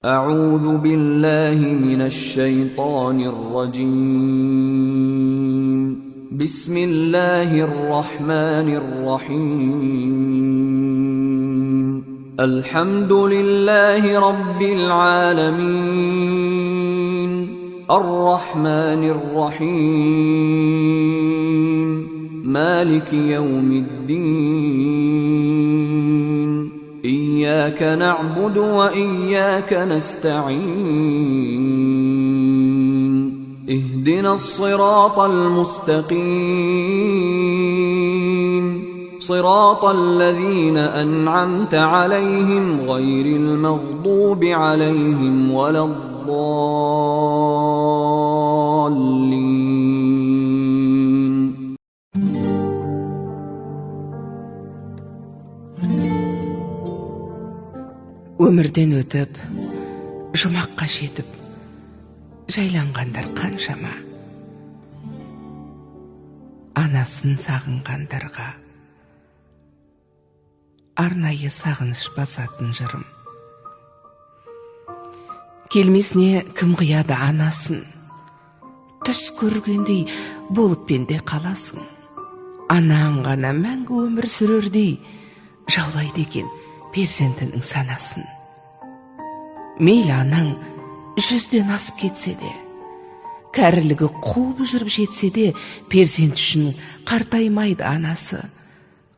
أعوذ بالله من الشيطان الرجيم. بسم الله الرحمن الرحيم. الحمد لله رب العالمين. الرحمن الرحيم. مالك يوم الدين. إياك نعبد وإياك نستعين. اهدنا الصراط المستقيم. صراط الذين أنعمت عليهم غير المغضوب عليهم ولا الضالين. Өмірден өтіп, жұмаққа жетіп, жайланғандар қаншама. Анасын сағынғандарға арнайы сағыныш басатын жырым. Келмесіне кім қияды анасын, түс көргендей болып пенде қаласың. Анаң ғана мәңгі өмір сүрердей жаулайды екен перзентінің санасын. Мейлі анаң 100-ден асып кетсе де, кәрілігі қуып жүріп жетсе де, перзент үшін қартаймайды анасы.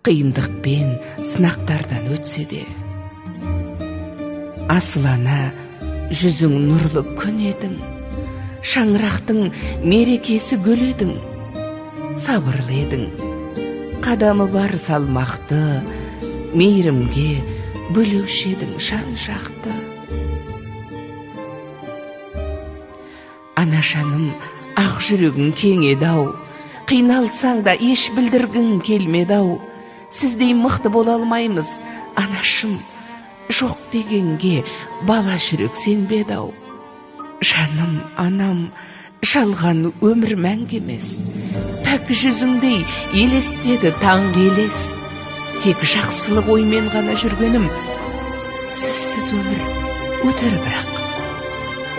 Қиындықпен, сынақтардан өтсе де. Асыл ана, жүзің нұрлы күн едің, шаңырақтың мерекесі гүл едің. Сабырлы едің, қадамы бар салмақты, мейірімге бөлеуші едің жан-жақты. Анашаным, ақ жүрегің кең еді-ау, қиналсаң да еш білдіргің келмеді-ау. Сіздей мықты бола алмаймыз, анашым, жоқ дегенге бала жүрек сенбеді-ау. Жаным, анам, жалған өмір мәңгі емес, пәк жүзіңдей елестеді таңғы елес. Тек жақсылық оймен ғана жүргенім, сізсіз өмір өтер бірақ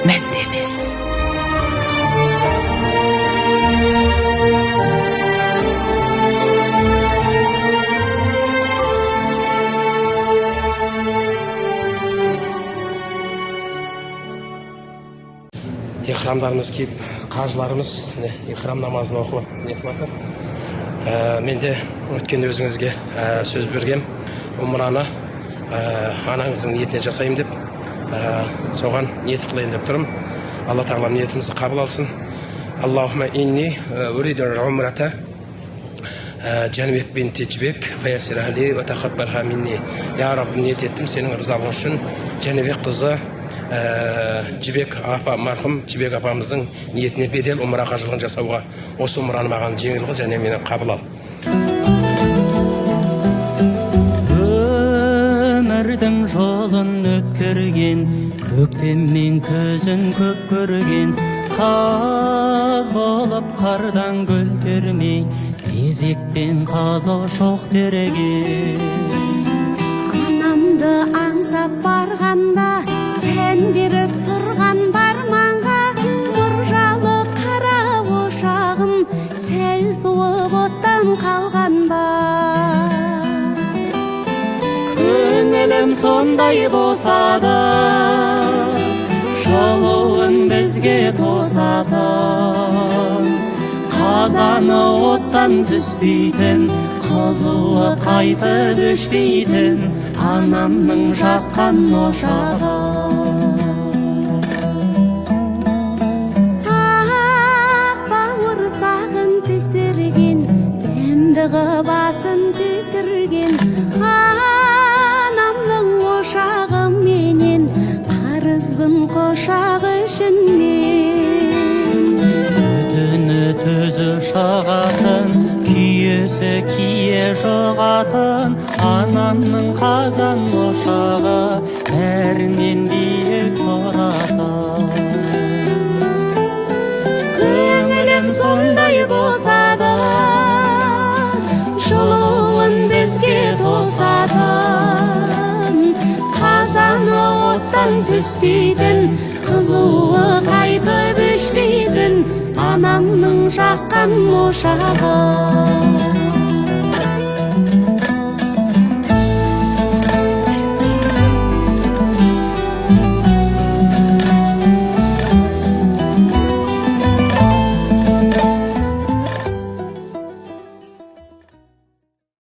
мәнді емес. Ихрамдарымыз киіп, қажыларымыз ихрам намазын оқып нетіп жатыр. Мен де өткен өзіңізге сөз бергем, умраны анаңыздың ниетіне жасайым деп, соған ниет қылайын деп тұрым. Алла тағала ниетімізді қабыл алсын. Аллахума инни уриду умрата Жәнібек бинти Жібек фаясир ахли ва тақаббалха минни. Я Рабб, ниет еттім сенің рызалығың үшін Жәнібек қызы Жібек апа, марқұм Жібек апамыздың ниетіне бедел умра қажылығын жасауға. Осы умраны маған жеңіл қыл және мені қабыл ал. Өмірдің жолын өткерген, көктем мен көзін көп көрген, қаз болып қардан гүл термей, кезекпен қазыл шоқ тереген. Анамды аңсап барғанда, сен беріп тұрған барманға, нұржалы қара ошағым сәл суып оттан қалған ба. Көңілім сондай босады, жолуын бізге тосатын, қазаны оттан түспейтін, қызуы қайтып өшпейтін анамның жаққан ошағы. Ақ бауыр сағын пісірген, дәмдігі басын түсірген, анамның ошағы менен, қарызбын қошағы үшін мен. Түні түзі шығатын, күйесі кие жоғатын, анамның қазан ошағы бәрінен биік тұратын. Көңілім сондай босады, жылуын бізге тосатын, қазаны оттан түспейтін, қызуы қайтып өшпейтін анамның жаққан ошағы.